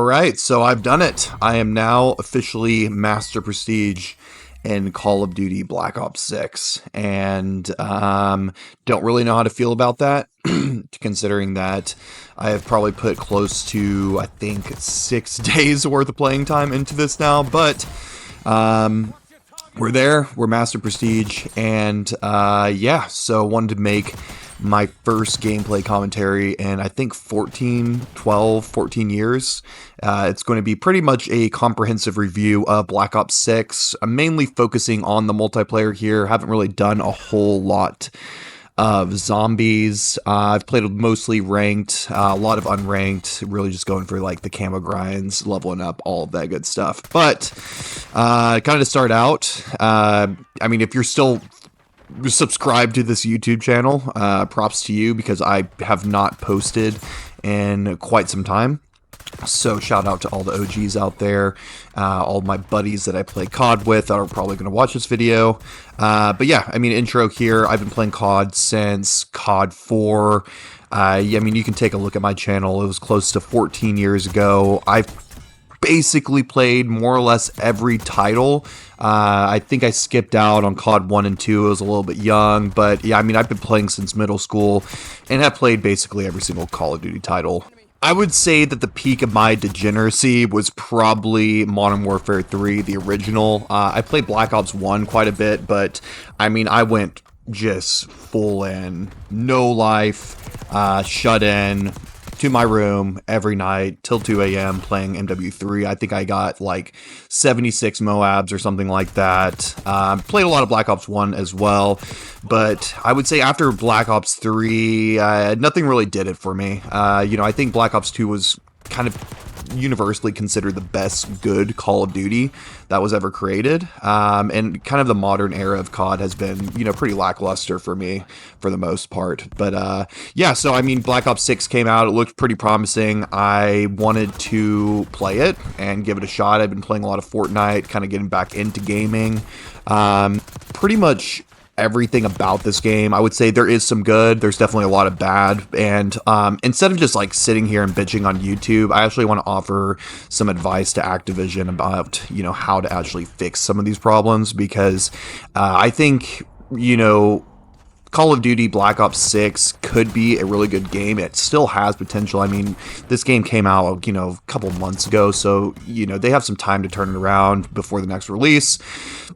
Alright, so I've done it. I am now officially Master Prestige in Call of Duty Black Ops 6, and don't really know how to feel about that, considering that I have probably put close to, I think, 6 days worth of playing time into this now, but we're there, we're Master Prestige, and yeah, so wanted to make my first gameplay commentary in I think 14 years. It's going to be pretty much a comprehensive review of Black Ops 6. I'm mainly focusing on the multiplayer here. Haven't really done a whole lot of zombies. I've played mostly ranked, a lot of unranked, really just going for like the camo grinds, leveling up, all of that good stuff. But kind of to start out, I mean, if you're still subscribe to this YouTube channel, props to you, because I have not posted in quite some time. So shout out to all the OGs out there, all my buddies that I play COD with that are probably going to watch this video. But yeah, I mean, intro here, I've been playing COD since COD 4. I mean, you can take a look at my channel. It was close to 14 years ago. I've basically played more or less every title. I think I skipped out on COD 1 and 2. I was a little bit young, but yeah, I mean, I've been playing since middle school and have played basically every single Call of Duty title. I would say that the peak of my degeneracy was probably Modern Warfare 3, the original. I played Black Ops 1 quite a bit, but I mean, I went just full in, no life, shut in, to my room every night till 2 a.m. playing MW3. I think I got like 76 Moabs or something like that. Played a lot of Black Ops 1 as well, but I would say after Black Ops 3, nothing really did it for me. You know, I think Black Ops 2 was kind of universally considered the best good Call of Duty that was ever created, and kind of the modern era of COD has been, you know, pretty lackluster for me for the most part. But yeah, so I mean, Black Ops 6 came out, it looked pretty promising. I wanted to play it and give it a shot. I've been playing a lot of Fortnite, kind of getting back into gaming. Pretty much everything about this game, I would say there is some good, there's definitely a lot of bad, and instead of just like sitting here and bitching on YouTube, I actually want to offer some advice to Activision about, you know, how to actually fix some of these problems, because I think, you know, Call of Duty Black Ops 6 could be a really good game. It still has potential. I mean, this game came out, you know, a couple months ago, so, you know, they have some time to turn it around before the next release.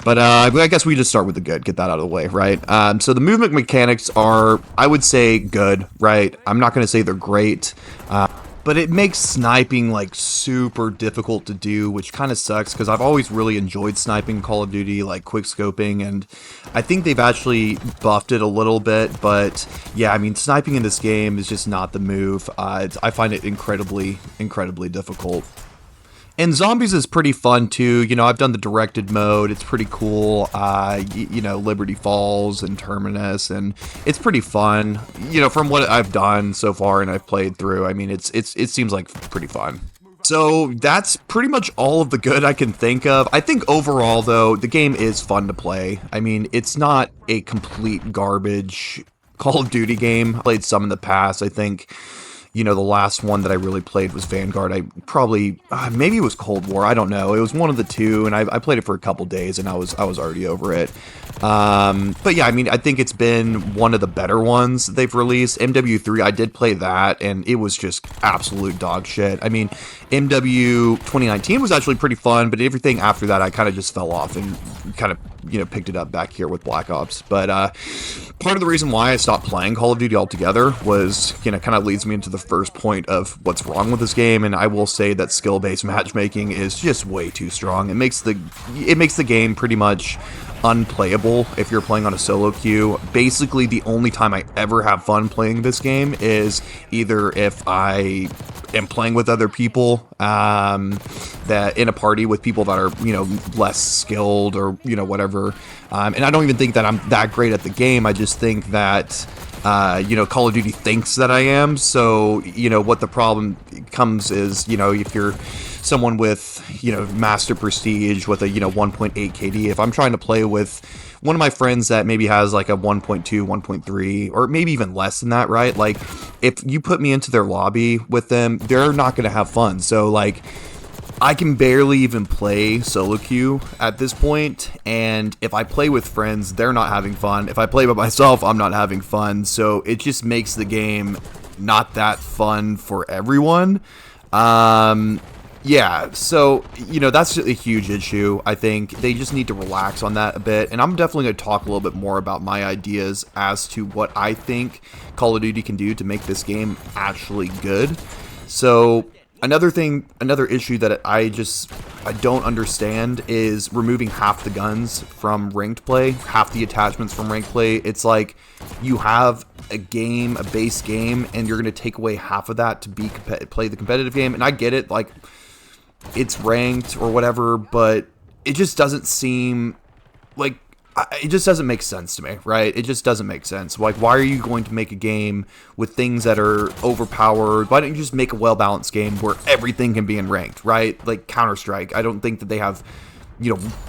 But I guess we just start with the good, get that out of the way, right? So the movement mechanics are, I would say, good, right? I'm not going to say they're great, but it makes sniping like super difficult to do, which kind of sucks, because I've always really enjoyed sniping Call of Duty, like quick scoping, and I think they've actually buffed it a little bit. But yeah, I mean, sniping in this game is just not the move. I find it incredibly difficult. And zombies is pretty fun too. You know, I've done the directed mode. It's pretty cool. You know, Liberty Falls and Terminus, and it's pretty fun. You know, from what I've done so far and I've played through, I mean, it seems like pretty fun. So that's pretty much all of the good I can think of. I think overall, though, the game is fun to play. I mean, it's not a complete garbage Call of Duty game. I played some in the past. I think, you know, the last one that I really played was Vanguard. I probably, maybe it was Cold War, I don't know. It was one of the two, and I played it for a couple days, and I was already over it. But yeah, I mean, I think it's been one of the better ones they've released. MW3, I did play that, and it was just absolute dog shit. I mean, MW 2019 was actually pretty fun, but everything after that, I kind of just fell off and kind of, you know, picked it up back here with Black Ops. But part of the reason why I stopped playing Call of Duty altogether was, you know, kind of leads me into the first point of what's wrong with this game, and I will say that skill-based matchmaking is just way too strong. It makes the game pretty much unplayable if you're playing on a solo queue. Basically, the only time I ever have fun playing this game is either if I am playing with other people, that in a party with people that are, you know, less skilled or, you know, whatever. And I don't even think that I'm that great at the game. I just think that Call of Duty thinks that I am. So, what the problem comes is, if you're someone with, master prestige with a, 1.8 KD, if I'm trying to play with one of my friends that maybe has like a 1.2, 1.3, or maybe even less than that, right? Like, if you put me into their lobby with them, they're not going to have fun. So, like, I can barely even play solo queue at this point, and if I play with friends, they're not having fun. If I play by myself, I'm not having fun, so it just makes the game not that fun for everyone. Yeah, so, that's a huge issue. I think they just need to relax on that a bit, and I'm definitely going to talk a little bit more about my ideas as to what I think Call of Duty can do to make this game actually good. So, another issue that I don't understand is removing half the guns from ranked play, half the attachments from ranked play. It's like you have a base game, and you're going to take away half of that to play the competitive game. And I get it, like, it's ranked or whatever, but it just doesn't seem like it just doesn't make sense to me, right? It just doesn't make sense. Like, why are you going to make a game with things that are overpowered? Why don't you just make a well-balanced game where everything can be in ranked, right? Like Counter-Strike. I don't think that they have,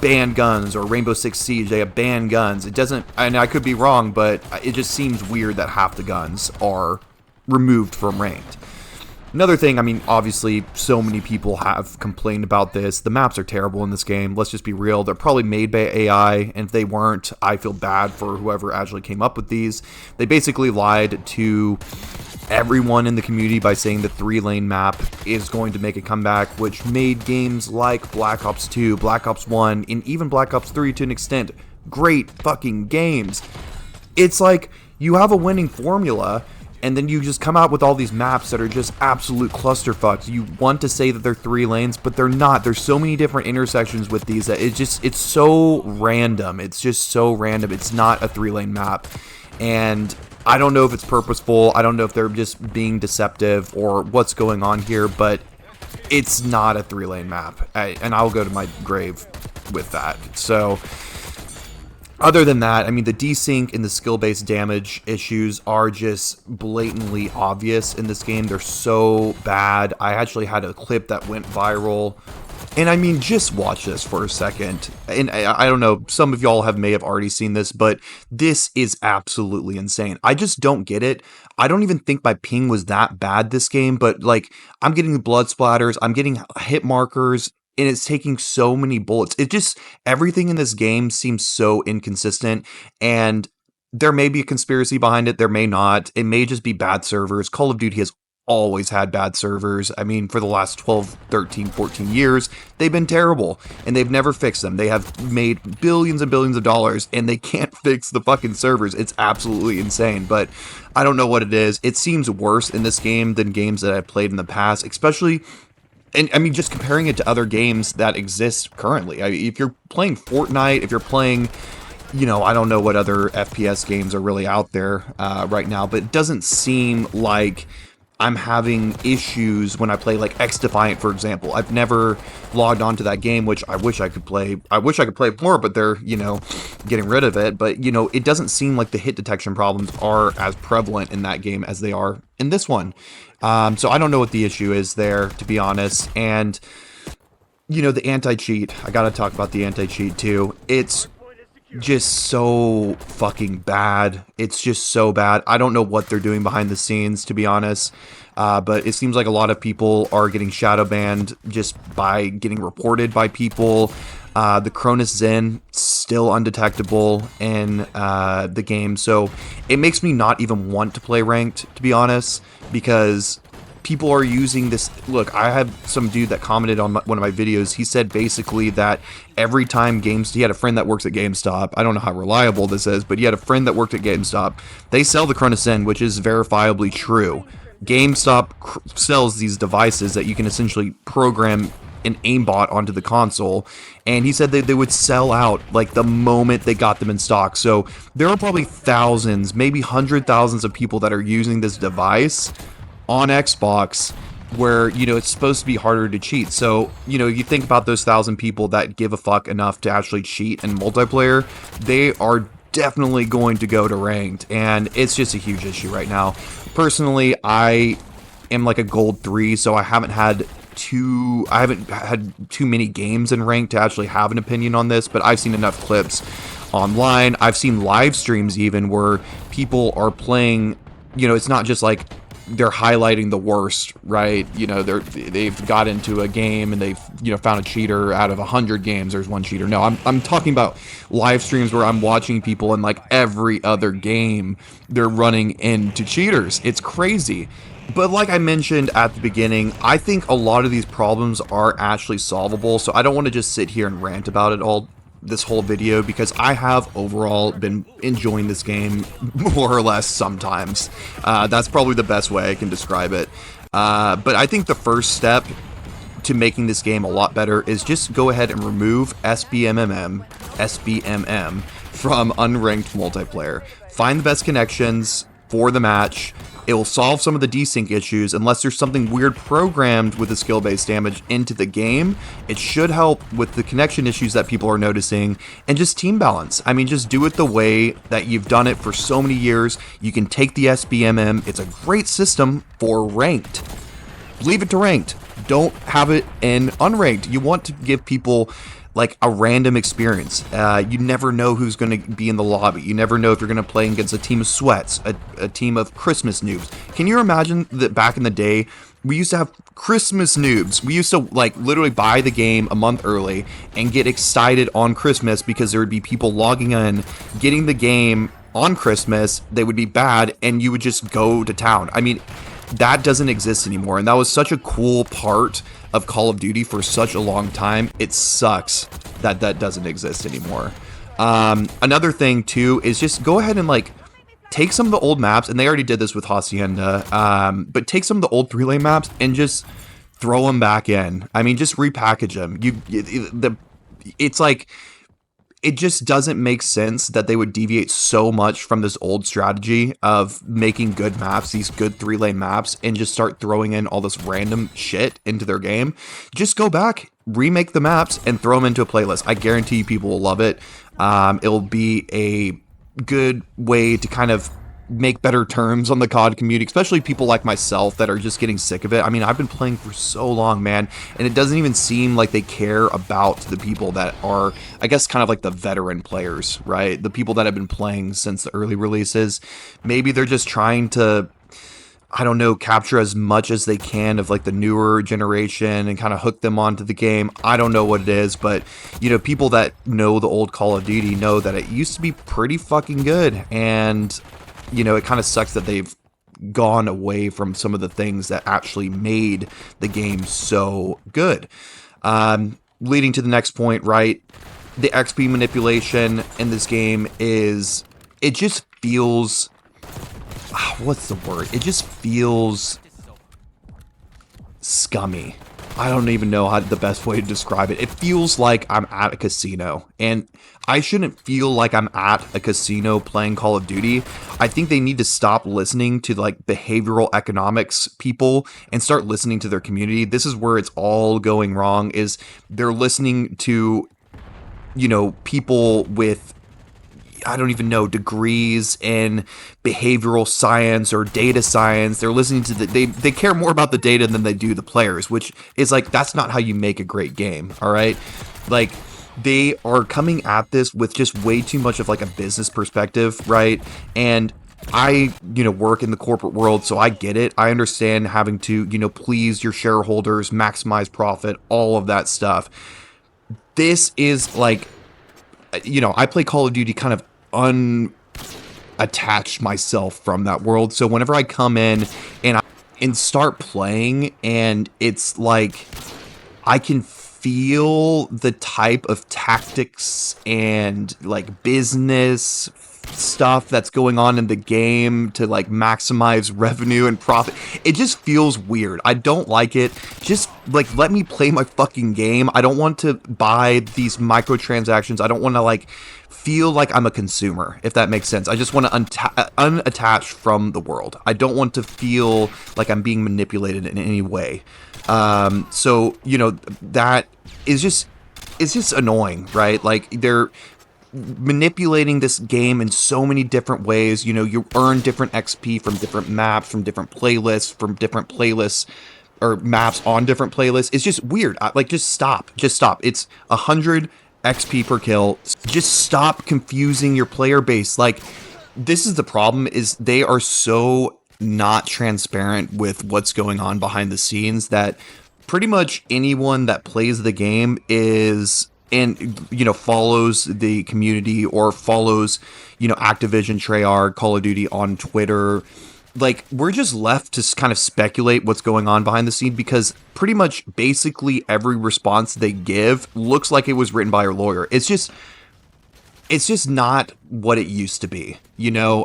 banned guns, or Rainbow Six Siege. They have banned guns. It doesn't, and I could be wrong, but it just seems weird that half the guns are removed from ranked. Another thing, I mean, obviously, so many people have complained about this. The maps are terrible in this game. Let's just be real. They're probably made by AI, and if they weren't, I feel bad for whoever actually came up with these. They basically lied to everyone in the community by saying the 3-lane map is going to make a comeback, which made games like Black Ops 2, Black Ops 1, and even Black Ops 3 to an extent great fucking games. It's like you have a winning formula, and then you just come out with all these maps that are just absolute clusterfucks. You want to say that they're 3 lanes, but they're not. There's so many different intersections with these that it's so random. It's just so random. It's not a 3-lane map. And I don't know if it's purposeful. I don't know if they're just being deceptive or what's going on here, but it's not a 3-lane map. And I'll go to my grave with that. So, other than that, I mean, the desync and the skill-based damage issues are just blatantly obvious in this game. They're so bad. I actually had a clip that went viral. And I mean, just watch this for a second. And I don't know, some of y'all may have already seen this, but this is absolutely insane. I just don't get it. I don't even think my ping was that bad this game, but like, I'm getting the blood splatters, I'm getting hit markers, and it's taking so many bullets. Everything in this game seems so inconsistent, and there may be a conspiracy behind it, there may not. It may just be bad servers. Call of Duty has always had bad servers. I mean, for the last 12, 13, 14 years, they've been terrible, and they've never fixed them. They have made billions and billions of dollars, and they can't fix the fucking servers. It's absolutely insane, but I don't know what it is. It seems worse in this game than games that I've played in the past, especially. And I mean, just comparing it to other games that exist currently. I mean, if you're playing Fortnite, if you're playing, I don't know what other FPS games are really out there right now, but it doesn't seem like I'm having issues when I play like X Defiant, for example. I've never logged onto that game, which I wish I could play. I wish I could play more, but they're, getting rid of it. But, it doesn't seem like the hit detection problems are as prevalent in that game as they are in this one. So I don't know what the issue is there, to be honest. And, the anti-cheat, I gotta talk about the anti-cheat too. It's just so fucking bad. It's just so bad. I don't know what they're doing behind the scenes, to be honest. But it seems like a lot of people are getting shadow banned just by getting reported by people. The Cronus Zen still undetectable in the game, so it makes me not even want to play ranked, to be honest, because people are using this. Look, I had some dude that commented on one of my videos. He said basically that every time he had a friend that works at GameStop. I don't know how reliable this is, but he had a friend that worked at GameStop. They sell the Cronus Zen, which is verifiably true. GameStop sells these devices that you can essentially program an aimbot onto the console, and he said that they would sell out like the moment they got them in stock. So there are probably thousands, maybe 100,000s of people that are using this device on Xbox where, it's supposed to be harder to cheat. So, you think about those 1,000 people that give a fuck enough to actually cheat in multiplayer, they are definitely going to go to ranked, and it's just a huge issue right now. Personally, I am like a gold 3, so I haven't had too many games in ranked to actually have an opinion on this, but I've seen enough clips online. I've seen live streams even where people are playing, it's not just like they're highlighting the worst, right? They've got into a game and they've, found a cheater. Out of 100 games, there's one cheater. No, I'm talking about live streams where I'm watching people in like every other game, they're running into cheaters. It's crazy. But like I mentioned at the beginning, I think a lot of these problems are actually solvable. So I don't want to just sit here and rant about it all this whole video, because I have overall been enjoying this game more or less sometimes. That's probably the best way I can describe it. But I think the first step to making this game a lot better is just go ahead and remove SBMM from unranked multiplayer. Find the best connections for the match. It will solve some of the desync issues. Unless there's something weird programmed with the skill-based damage into the game, it should help with the connection issues that people are noticing, and just team balance. I mean, just do it the way that you've done it for so many years. You can take the SBMM. It's a great system for ranked. Leave it to ranked. Don't have it in unranked. You want to give people like a random experience. You never know who's going to be in the lobby. You never know if you're going to play against a team of sweats, a team of Christmas noobs. Can you imagine that back in the day, we used to have Christmas noobs? We used to like literally buy the game a month early and get excited on Christmas because there would be people logging in, getting the game on Christmas. They would be bad and you would just go to town. I mean, that doesn't exist anymore, and that was such a cool part of Call of Duty for such a long time. It sucks that that doesn't exist anymore. Another thing too is just go ahead and like take some of the old maps, and they already did this with Hacienda, but take some of the old 3-lane maps and just throw them back in. I mean, just repackage them. It's like, it just doesn't make sense that they would deviate so much from this old strategy of making good maps, these good 3-lane maps, and just start throwing in all this random shit into their game. Just go back, remake the maps, and throw them into a playlist. I guarantee you people will love it. It'll be a good way to kind of make better terms on the COD community, especially people like myself that are just getting sick of it. I mean, I've been playing for so long, man, and it doesn't even seem like they care about the people that are, I guess, kind of like the veteran players, right? The people that have been playing since the early releases. Maybe they're just trying to, I don't know, capture as much as they can of like the newer generation and kind of hook them onto the game. I don't know what it is, but people that know the old Call of Duty know that it used to be pretty fucking good, and it kind of sucks that they've gone away from some of the things that actually made the game so good. Leading to the next point, right? The XP manipulation in this game is, it just feels, what's the word? It just feels scummy. I don't even know how the best way to describe it. It feels like I'm at a casino, and I shouldn't feel like I'm at a casino playing Call of Duty. I think they need to stop listening to like behavioral economics people and start listening to their community. This is where it's all going wrong, is they're listening to, people with, I don't even know, degrees in behavioral science or data science. They're listening to they care more about the data than they do the players, which is like, that's not how you make a great game. All right. Like, they are coming at this with just way too much of like a business perspective. Right. And I, work in the corporate world, so I get it. I understand having to, please your shareholders, maximize profit, all of that stuff. This is like, I play Call of Duty kind of unattached myself from that world. So whenever I come in and start playing, and it's like I can feel the type of tactics and like business stuff that's going on in the game to like maximize revenue and profit. It just feels weird. I don't like it. Just like, let me play my fucking game. I don't want to buy these microtransactions. I don't want to like feel like I'm a consumer, if that makes sense. I just want to unattach from the world. I don't want to feel like I'm being manipulated in any way. So, that is just, it's just annoying, right? Like, manipulating this game in so many different ways. You know, you earn different XP from different maps, from different playlists, or maps on different playlists. It's just weird. Like, just stop. Just stop. It's 100 XP per kill. Just stop confusing your player base. Like, this is the problem, is they are so not transparent with what's going on behind the scenes that pretty much anyone that plays the game is, and follows the community or follows Activision, Treyarch, Call of Duty on Twitter, like, we're just left to kind of speculate what's going on behind the scene, because pretty much basically every response they give looks like it was written by a lawyer. It's just not what it used to be.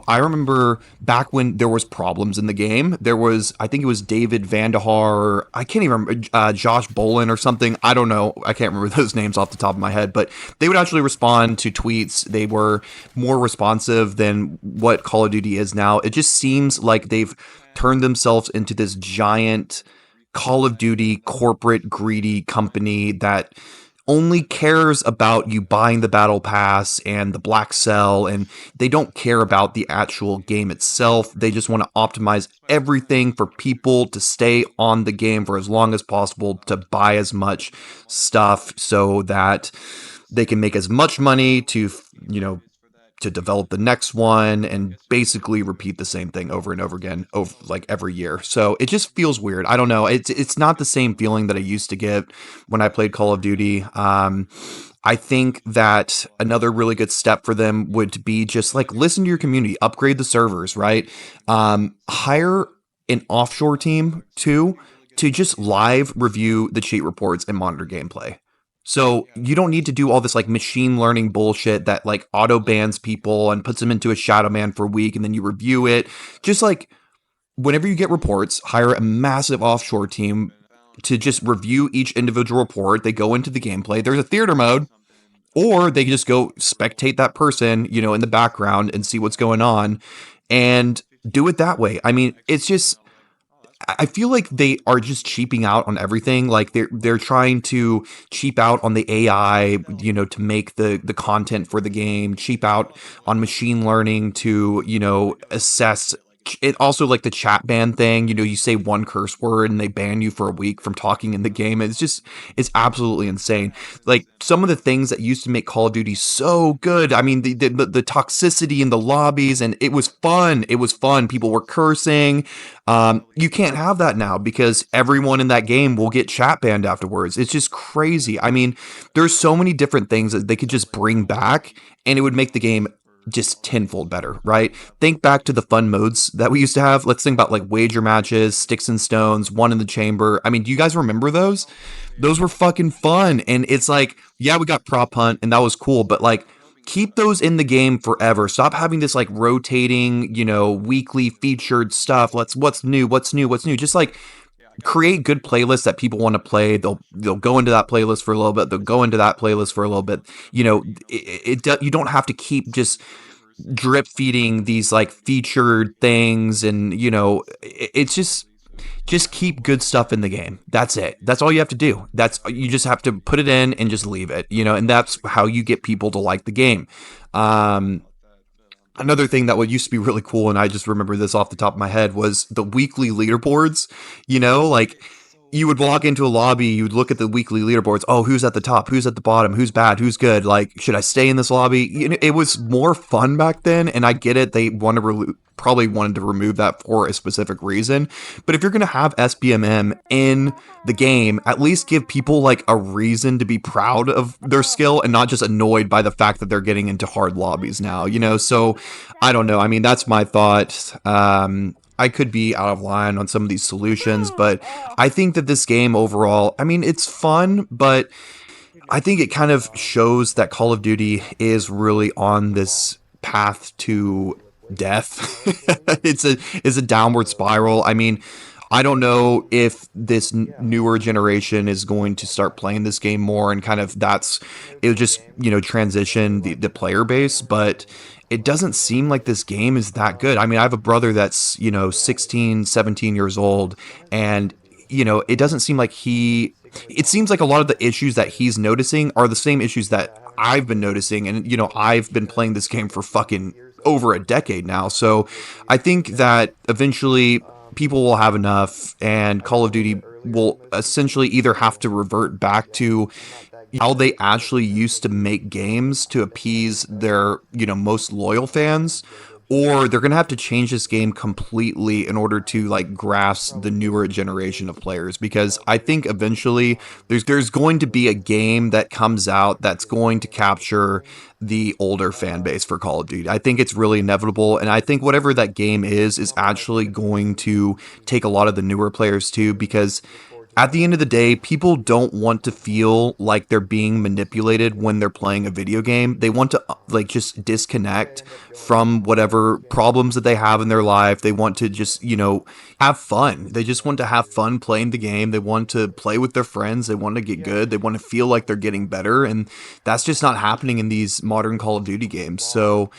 I remember back when there was problems in the game. There was, I think it was David Vandahar, I can't even remember, Josh Bolin or something. I don't know. I can't remember those names off the top of my head, but they would actually respond to tweets. They were more responsive than what Call of Duty is now. It just seems like they've turned themselves into this giant Call of Duty corporate greedy company that only cares about you buying the battle pass and the black cell, and they don't care about the actual game itself. They just want to optimize everything for people to stay on the game for as long as possible, to buy as much stuff so that they can make as much money to develop the next one, and basically repeat the same thing over and over again, over like every year. So it just feels weird. I don't know. It's not the same feeling that I used to get when I played Call of Duty. I think that another really good step for them would be just like, listen to your community, upgrade the servers, right? Hire an offshore team too, to just live review the cheat reports and monitor gameplay. So you don't need to do all this like machine learning bullshit that like auto bans people and puts them into a shadow man for a week and then you review it. Just like, whenever you get reports, hire a massive offshore team to just review each individual report. They go into the gameplay. There's a theater mode, or they just go spectate that person, in the background and see what's going on, and do it that way. I mean, it's just, I feel like they are just cheaping out on everything. Like, they're trying to cheap out on the AI, to make the content for the game, cheap out on machine learning to, assess it. Also, like the chat ban thing, you say one curse word and they ban you for a week from talking in the game. It's absolutely insane. Like, some of the things that used to make Call of Duty so good. I mean, the toxicity in the lobbies, and it was fun. It was fun. People were cursing. You can't have that now, because everyone in that game will get chat banned afterwards. It's just crazy. I mean, there's so many different things that they could just bring back, and it would make the game just tenfold better, right? Think back to the fun modes that we used to have. Let's think about like wager matches, sticks and stones, one in the chamber. I mean, do you guys remember those? Those were fucking fun. And it's like, yeah, we got prop hunt and that was cool, but like, keep those in the game forever. Stop having this like rotating, weekly featured stuff. What's new. Just like, create good playlists that people want to play. They'll go into that playlist for a little bit. They'll go into that playlist for a little bit. You don't have to keep just drip feeding these like featured things, and it's just keep good stuff in the game. That's it. That's all you have to do. You just have to put it in and just leave it, and that's how you get people to like the game. Another thing that would used to be really cool, and I just remember this off the top of my head, was the weekly leaderboards. Like, you would walk into a lobby, you would look at the weekly leaderboards. Oh, who's at the top? Who's at the bottom? Who's bad? Who's good? Like, should I stay in this lobby? It was more fun back then, and I get it. They probably wanted to remove that for a specific reason. But if you're going to have SBMM in the game, at least give people like a reason to be proud of their skill and not just annoyed by the fact that they're getting into hard lobbies now, So I don't know. I mean, that's my thought. I could be out of line on some of these solutions, but I think that this game overall, I mean, it's fun, but I think it kind of shows that Call of Duty is really on this path to death. It's a downward spiral. I mean, I don't know if this newer generation is going to start playing this game more, and kind of it'll just, transition the player base, but it doesn't seem like this game is that good. I mean, I have a brother that's, 16, 17 years old, and, it doesn't seem like it seems like a lot of the issues that he's noticing are the same issues that I've been noticing, and I've been playing this game for fucking over a decade now. So I think that eventually people will have enough, and Call of Duty will essentially either have to revert back to how they actually used to make games to appease their, most loyal fans, or they're going to have to change this game completely in order to like grasp the newer generation of players, because I think eventually there's going to be a game that comes out that's going to capture the older fan base for Call of Duty. I think it's really inevitable, and I think whatever that game is actually going to take a lot of the newer players too, because at the end of the day, people don't want to feel like they're being manipulated when they're playing a video game. They want to like just disconnect from whatever problems that they have in their life. They want to just, have fun. They just want to have fun playing the game. They want to play with their friends. They want to get good. They want to feel like they're getting better. And that's just not happening in these modern Call of Duty games. So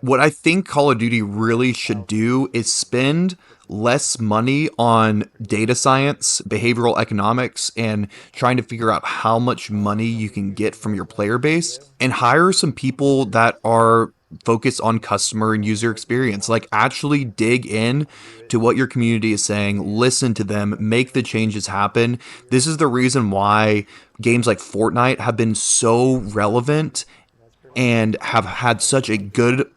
what I think Call of Duty really should do is spend less money on data science, behavioral economics, and trying to figure out how much money you can get from your player base, and hire some people that are focused on customer and user experience. Like, actually dig in to what your community is saying, listen to them, make the changes happen. This is the reason why games like Fortnite have been so relevant and have had such a good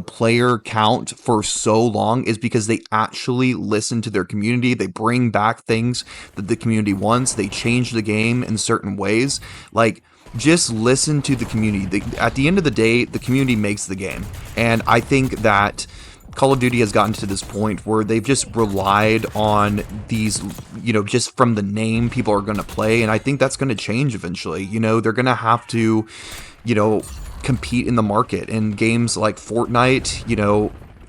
player count for so long, is because they actually listen to their community. They bring back things that the community wants. They change the game in certain ways. Like, just listen to the community. At the end of the day, the community makes the game. And I think that Call of Duty has gotten to this point where they've just relied on these, just from the name people are going to play. And I think that's going to change eventually. They're going to have to, compete in the market. And games like Fortnite,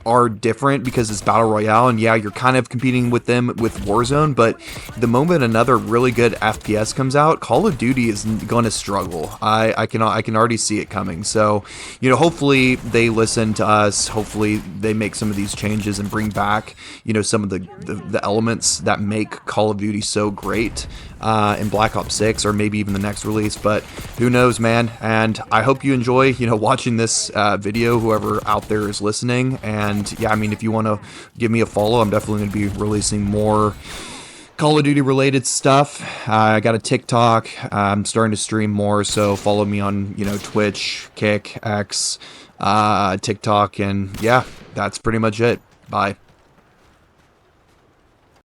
are different because it's battle royale, and yeah, you're kind of competing with them with Warzone, but the moment another really good FPS comes out, Call of Duty is going to struggle. I can already see it coming. So, hopefully they listen to us. Hopefully they make some of these changes and bring back, some of the elements that make Call of Duty so great in Black Ops 6, or maybe even the next release. But who knows, man? And I hope you enjoy, watching this video, whoever out there is listening. And yeah, I mean, if you want to give me a follow, I'm definitely going to be releasing more Call of Duty related stuff. I got a TikTok. I'm starting to stream more, so follow me on, Twitch, Kick, X, TikTok, and yeah, that's pretty much it. Bye.